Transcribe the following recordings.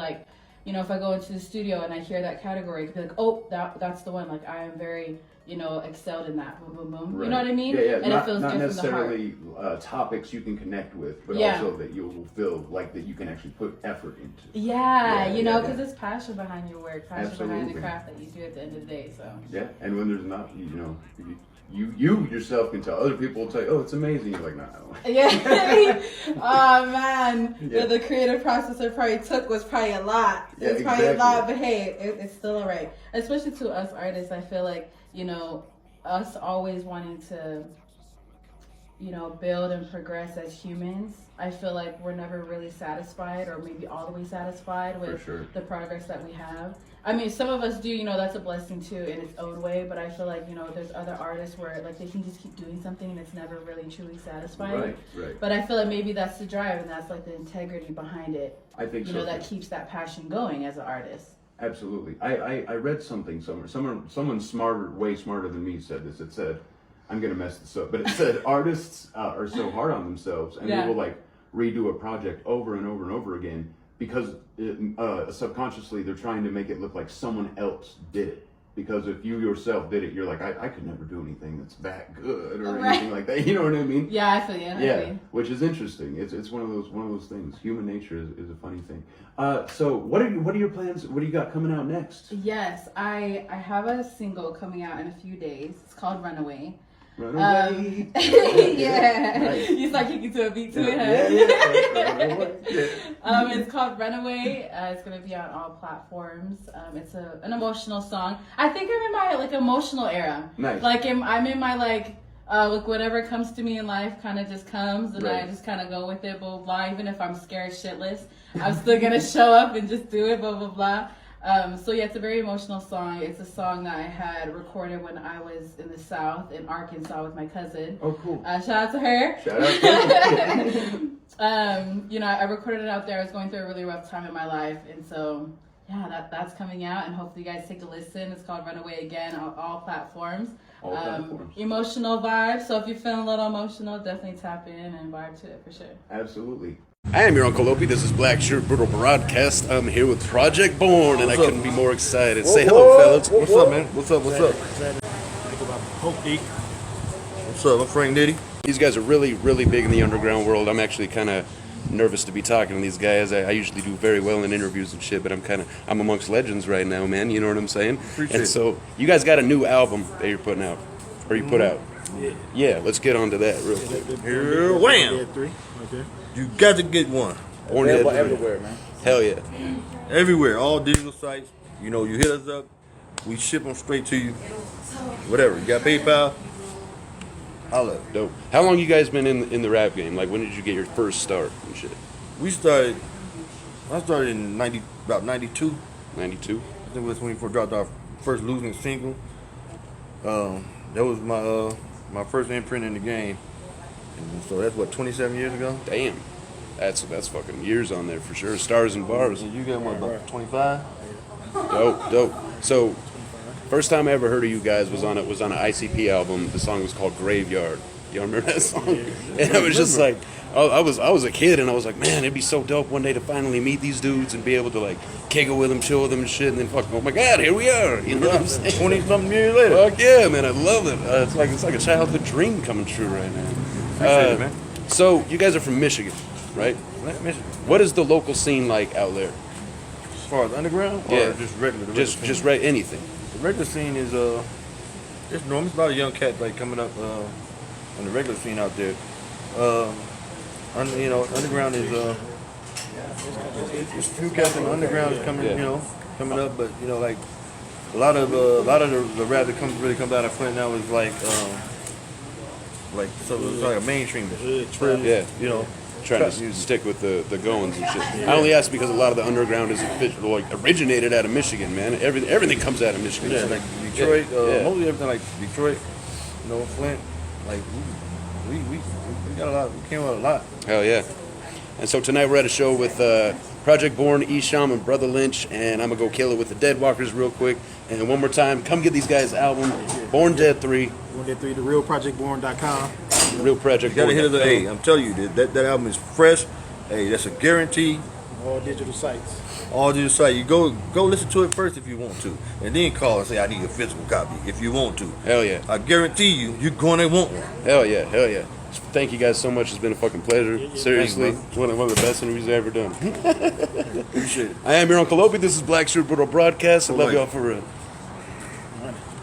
like, you know, if I go into the studio and I hear that category, it could be like, oh, that's the one. Like, I am very, you know, excelled in that. Boom, boom, boom. Right. You know what I mean? Yeah. And it feels not good necessarily from the heart. Topics you can connect with, but also that you will feel like that you can actually put effort into. Yeah, you know, because it's passion behind your work, passion Absolutely. behind the craft that you do at the end of the day. So yeah, and when there's not, you know, you yourself can tell. Other people will tell you, oh, it's amazing. You're like, nah, I don't like it. Yeah. Oh man, the creative process it probably took was probably a lot. It's probably a lot, but hey, it's still alright. Especially to us artists, I feel like, you know, us always wanting to, you know, build and progress as humans. I feel like we're never really satisfied, or maybe all the way satisfied with the progress that we have. I mean, some of us do, you know, that's a blessing too in its own way, but I feel like, you know, there's other artists where like they can just keep doing something and it's never really truly satisfying. Right. But I feel like maybe that's the drive and that's like the integrity behind it. I think you know, that keeps that passion going as an artist. Absolutely. I read something somewhere. Someone smarter, way smarter than me said this. It said, I'm going to mess this up, but it said artists are so hard on themselves and they will like redo a project over and over and over again because subconsciously they're trying to make it look like someone else did it. Because if you yourself did it, you're like, I could never do anything that's that good or anything like that. You know what I mean? Yeah, I feel you. Yeah, which is interesting. It's one of those things. Human nature is a funny thing. So what are your plans? What do you got coming out next? Yes, I have a single coming out in a few days. It's called Runaway. Runaway. Nice. You start kicking to a beat to it, huh? It's called Runaway. It's gonna be on all platforms. It's an emotional song. I think I'm in my like emotional era. Nice. Like I'm in my like whatever comes to me in life kind of just comes, and I just kind of go with it, blah blah blah. Even if I'm scared shitless, I'm still gonna show up and just do it, blah blah blah. So yeah, it's a very emotional song. It's a song that I had recorded when I was in the South, in Arkansas, with my cousin. Oh, cool. Shout out to her. Shout out to her. You know, I recorded it out there. I was going through a really rough time in my life. And so, yeah, that's coming out. And hopefully you guys take a listen. It's called Runaway again on all platforms. All platforms. Emotional vibe. So if you're feeling a little emotional, definitely tap in and vibe to it for sure. Absolutely. I am your Uncle Opey. This is Black Shirt Brutal Broadcast. I'm here with Project Born, and I couldn't be more excited. Say hello, fellas. What's up, man? What's up? Opey. What's up? I'm Frank Nitty. These guys are really, really big in the underground world. I'm actually kind of nervous to be talking to these guys. I usually do very well in interviews and shit, but I'm amongst legends right now, man. You know what I'm saying? Appreciate and so you guys got a new album that you're putting out, or you put out. Yeah, let's get on to that real quick. Here, wham! Okay. You got to get one. Born Dead 3. Everywhere, man. Hell yeah. Everywhere, all digital sites. You know, you hit us up, we ship them straight to you. Whatever. You got PayPal? Holla. Dope. How long you guys been in the rap game? Like, when did you get your first start and shit? I started in about 92. 92? I think that's when we dropped our first losing single. That was my first imprint in the game. And so that's what, 27 years ago? Damn. That's fucking years on there for sure. Stars and bars. So you got what, about 25? Dope. So, first time I ever heard of you guys was on an ICP album. The song was called Graveyard. Y'all remember that song? And I was just like, I was a kid and I was like, man, it'd be so dope one day to finally meet these dudes and be able to like kick it with them, chill with them and shit, and then fuck, oh my God, here we are. You know what I'm saying? 20-something years later. Fuck yeah, man, I love it. It's like a childhood dream coming true right now. Appreciate it, man. So you guys are from Michigan, right? Michigan. What is the local scene like out there? As far as underground, or just regular? Just anything. The regular scene is it's normal. There's a lot of young cats like coming up on the regular scene out there. Underground is there's a few cats in the underground is coming, coming up, but like a lot of the rap that really comes out of Flint now is like so it's like a mainstream. Yeah, trying to stick with the goings and shit. I only ask because a lot of the underground is originated out of Michigan, man. Everything comes out of Michigan. Yeah, like Detroit, mostly everything like Detroit, Flint, like we got a lot. We came out a lot. Hell yeah! And so tonight we're at a show with Project Born, Esham, and Brother Lynch, and I'm gonna go kill it with the Deadwalkers real quick. And one more time, come get these guys' album, Born Dead 3. Born Dead 3, therealprojectborn.com. Real Project Born. You gotta hit it. Hey, I'm telling you, that album is fresh. Hey, that's a guarantee. All digital sites. all due aside, you go listen to it first if you want to, and then call and say I need a physical copy if you want to. Hell yeah! I guarantee you're going to want one. Hell yeah! Thank you guys so much. It's been a fucking pleasure. Seriously, one of the best interviews I've ever done. Appreciate it. I am your Uncle Opey. This is Black Shirt Brutal Broadcast. I love y'all for real.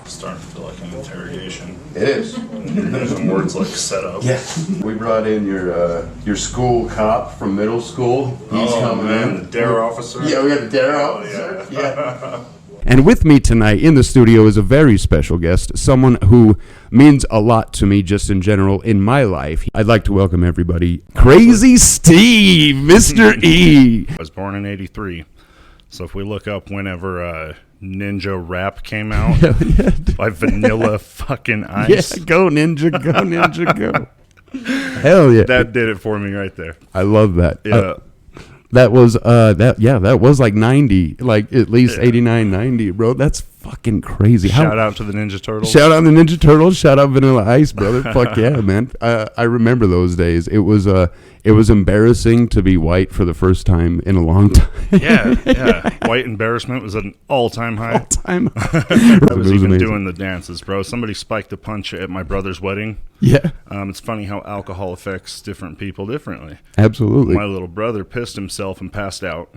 Starting to feel like an interrogation. It is. There's some words like set up. Yeah. We brought in your school cop from middle school. He's coming in. The DARE officer. Yeah, we got the DARE officer. Yeah. And with me tonight in the studio is a very special guest, someone who means a lot to me just in general in my life. I'd like to welcome everybody, Crazy Steve, Mr. E. I was born in '83, so if we look up whenever Ninja Rap came out by Vanilla fucking Ice. Yeah, go Ninja, go Ninja, go. Hell yeah. That did it for me right there. I love that. Yeah. That was like 90, like at least 89, 90, bro. That's fucking crazy. Shout out to the Ninja Turtles. Shout out the Ninja Turtles. Shout out Vanilla Ice, brother. Fuck yeah, man. I remember those days. It was embarrassing to be white for the first time in a long time. Yeah. White embarrassment was an all-time high. I was even amazing. Doing the dances, bro. Somebody spiked a punch at my brother's wedding. Yeah. It's funny how alcohol affects different people differently. Absolutely. My little brother pissed himself and passed out,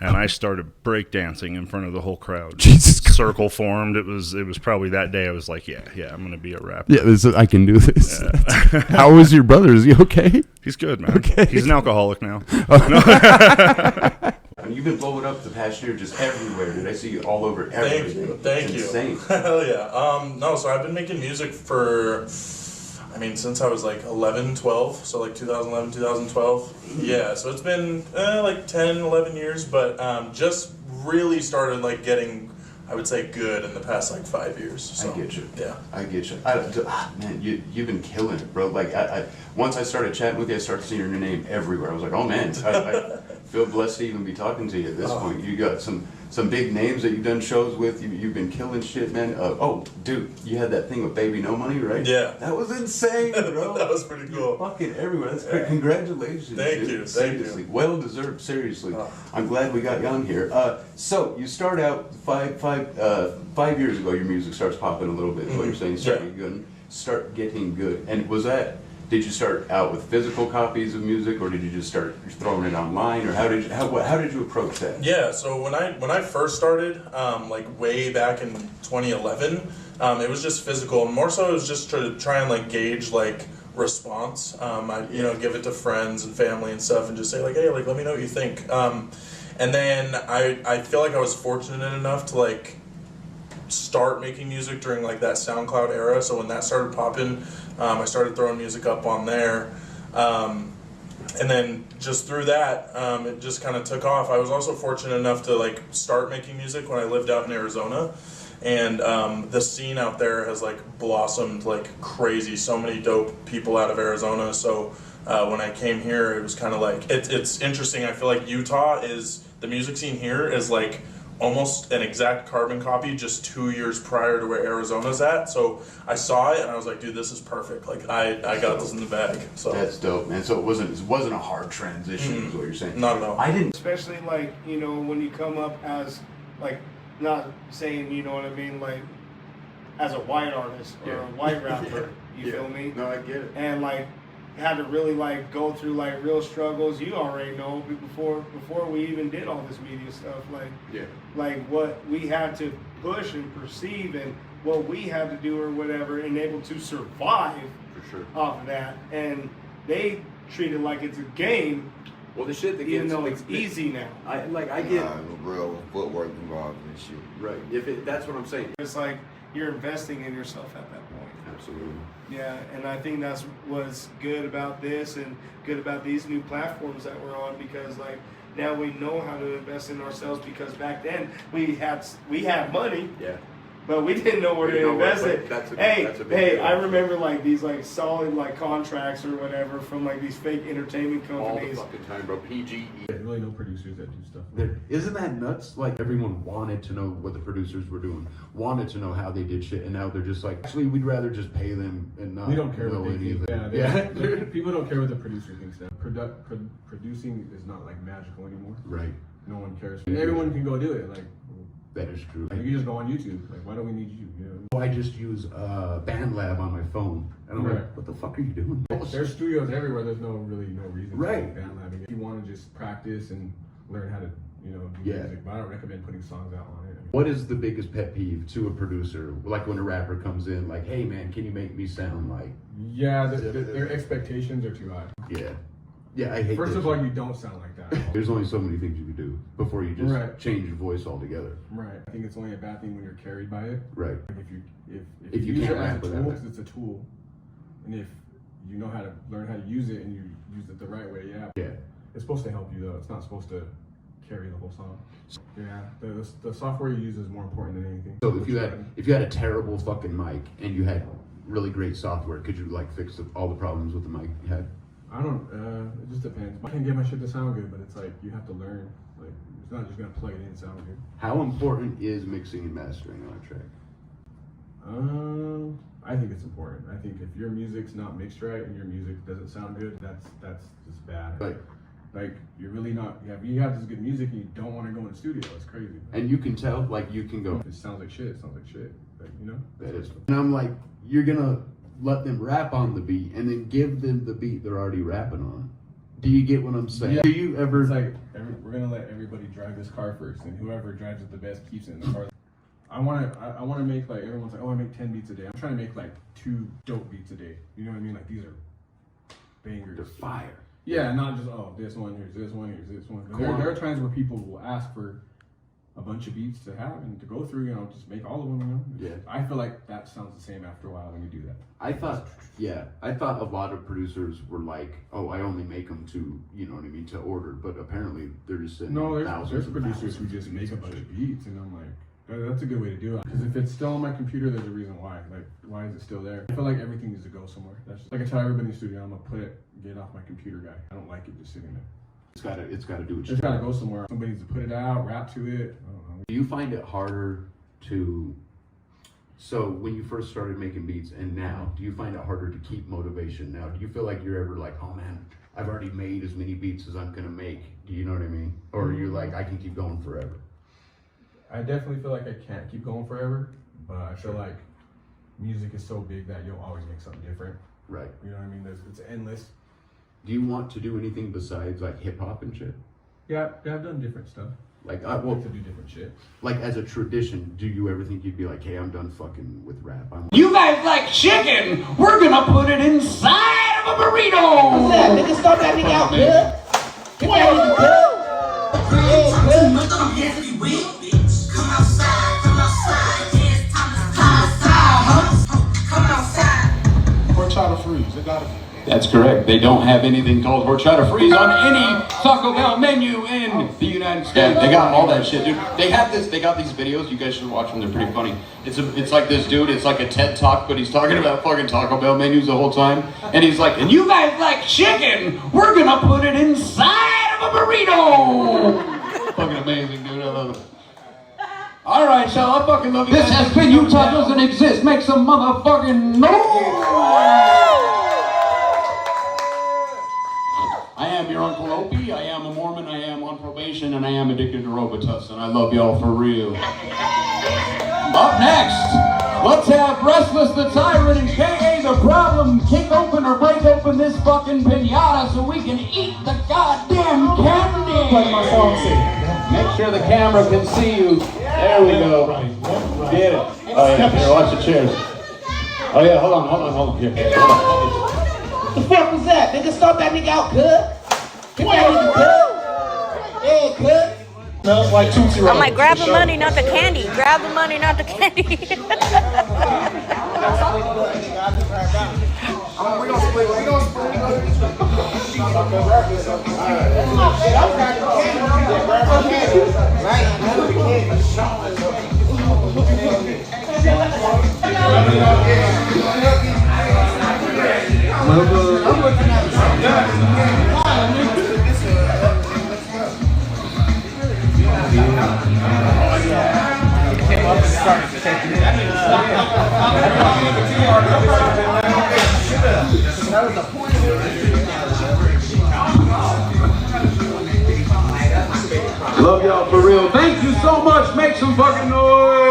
and I started breakdancing in front of the whole crowd. Jesus Christ. Circle formed. It was probably that day I was like, yeah, I'm going to be a rapper. Yeah, I can do this. Yeah. How was your brother? Is he okay? He's good, man. Okay. He's an alcoholic now. You've been blowing up the past year just everywhere, dude. I see you all over everything. Thank you. Insane. Hell yeah. No, so I've been making music for, since I was like 11, 12, so like 2011, 2012. Yeah, so it's been like 10, 11 years, but just really started like getting, I would say, good in the past like 5 years. So, I get you. Yeah. I get you. Man, you've been killing it, bro. Like, once I started chatting with you, I started seeing your name everywhere. I was like, oh man, I feel blessed to even be talking to you at this point. You got some big names that you've done shows with. You've been killing shit, man. Dude, you had that thing with Baby No Money, right? Yeah. That was insane, bro. That was pretty cool. You're fucking everywhere. That's great. Congratulations. Thank dude. you. Seriously. Thank you. Well deserved, seriously. I'm glad we got you on here. So you start out 5 years ago, your music starts popping a little bit, is what you're saying. Start getting good. And did you start out with physical copies of music, or did you just start throwing it online, or how did you approach that? Yeah, so when I first started, like way back in 2011, it was just physical, and more so it was just to try and like gauge like response. I give it to friends and family and stuff, and just say like, hey, like let me know what you think. And then I feel like I was fortunate enough to like start making music during like that SoundCloud era. So when that started popping, I started throwing music up on there. And then just through that, it just kind of took off. I was also fortunate enough to like start making music when I lived out in Arizona. And the scene out there has like blossomed like crazy. So many dope people out of Arizona. So when I came here, it was kind of like, it's interesting. I feel like the music scene here is like almost an exact carbon copy just 2 years prior to where Arizona's at. So I saw it and I was like, dude, this is perfect. Like I got this in the bag. So that's dope, man. So it wasn't a hard transition, is what you're saying. Not at all. I didn't. Especially like, when you come up as like, not saying, you know what I mean, like as a white artist or a white rapper, you feel me? No, I get it. And like had to really like go through like real struggles. You already know before we even did all this media stuff, like what we had to push and perceive and what we had to do or whatever, and able to survive off of that. And they treat it like it's a game. Well, the shit that even though it's easy now. I get real footwork involved in shit. Right. That's what I'm saying. It's like you're investing in yourself at that point. Absolutely. Yeah, and I think that's what's good about this and good about these new platforms that we're on, because like now we know how to invest in ourselves, because back then we had money. Yeah. But we didn't know where to invest it. Hey, I remember like these like solid like contracts or whatever from like these fake entertainment companies. All the fucking time, bro. PGE. There's really no producers that do stuff. Isn't that nuts? Like everyone wanted to know what the producers were doing, wanted to know how they did shit, and now they're just like, actually, we'd rather just pay them and not. We don't care what they think. Yeah. People don't care what the producer thinks now. Producing is not like magical anymore. Right. no one cares. Everyone can go do it. Like that is true. Like, you can just go on YouTube. Like, why don't we need you? You know? I just use BandLab on my phone. And I'm like, what the fuck are you doing? There's studios everywhere. There's no reason right. to do BandLab. If you want to just practice and learn how to, you know, do music, but I don't recommend putting songs out on it. What is the biggest pet peeve to a producer? Like when a rapper comes in, like, hey man, can you make me sound like? Yeah, their expectations are too high. Yeah, I hate. First of all, you don't sound like that. There's only so many things you can do before you just change your voice altogether. Right. I think it's only a bad thing when you're carried by it. Right. Like if you use it as a tool, because it's a tool, and if you know how to learn how to use it and you use it the right way, it's supposed to help you though. It's not supposed to carry the whole song. Yeah, the software you use is more important than anything. So if you had a terrible fucking mic and you had really great software, could you like fix all the problems with the mic you had? I don't, it just depends. I can get my shit to sound good, but it's like, you have to learn. Like, it's not just gonna plug it in and sound good. How important is mixing and mastering on a track? I think it's important. I think if your music's not mixed right and your music doesn't sound good, that's just bad. Like you're really not, you have this good music and you don't want to go in the studio. It's crazy. And you can tell, like you can go, it sounds like shit, Like, you know? That is. And I'm like, you're gonna let them rap on the beat and then give them the beat they're already rapping on. Do you get what I'm saying? Yeah. Do you ever? It's like, we're gonna let everybody drive this car first, and whoever drives it the best keeps it in the car. I wanna make, like, everyone's like, oh, I make 10 beats a day. I'm trying to make like 2 dope beats a day. You know what I mean? Like, these are bangers. They're fire. Yeah, not just, oh, this one, here's this one, here's this one. There are times where people will ask for a bunch of beats to have and to go through, you know, just make all of them, you know? Yeah. I feel like that sounds the same after a while when you do that. I thought a lot of producers were like, oh, I only make them to, you know what I mean, to order, but apparently they're just sitting there's producers who just make a bunch of beats, and I'm like, that's a good way to do it. Because if it's still on my computer, there's a reason why. Like, why is it still there? I feel like everything needs to go somewhere. That's just, like I tell everybody in the studio, I'm gonna get it off my computer guy. I don't like it just sitting there. It's gotta do it. It's gotta go somewhere. Somebody needs to put it out, rap to it. I don't know. Do you find it harder to? So when you first started making beats and now, do you find it harder to keep motivation now? Do you feel like you're ever like, oh man, I've already made as many beats as I'm gonna make? Do you know what I mean? Or you're like, I can keep going forever? I definitely feel like I can't keep going forever, but I feel like music is so big that you'll always make something different. Right. You know what I mean? It's endless. Do you want to do anything besides like hip hop and shit? Yeah, I've done different stuff. Like I want to do different shit. Like as a tradition, do you ever think you'd be like, hey, I'm done fucking with rap? You guys like chicken? We're gonna put it inside of a burrito. What's that? Nigga, start that nigga out good. Get that nigga good. Come outside, it's come outside. Horchata freeze, it gotta be. That's correct. They don't have anything called horchata freeze on any Taco Bell menu in the United States. They got all that shit, dude. They got these videos. You guys should watch them. They're pretty funny. It's like this dude. It's like a TED Talk, but he's talking about fucking Taco Bell menus the whole time. And he's like, and you guys like chicken? We're gonna put it inside of a burrito. Fucking amazing, dude. I love it. All right, so I fucking love you. This has been Utah Doesn't Exist. Make some motherfucking noise. I am your Uncle Opey. I am a Mormon. I am on probation, and I am addicted to Robitussin. I love y'all for real. Up next, let's have Restless the Tyrant and K.A. the Problem kick open or break open this fucking pinata so we can eat the goddamn candy. Like my song said. Make sure the camera can see you. There we go. Get it. Oh yeah, here, watch the chairs. Oh yeah, hold on. Here. The fuck was that? Nigga, start that nigga out good. Get that nigga good. Yeah, good. Smells like Tootsie Roll. I'm like, grab the money, not the candy. Grab the money, not the candy. We're gonna split. Look, will. Thank you so much. Make some fucking noise.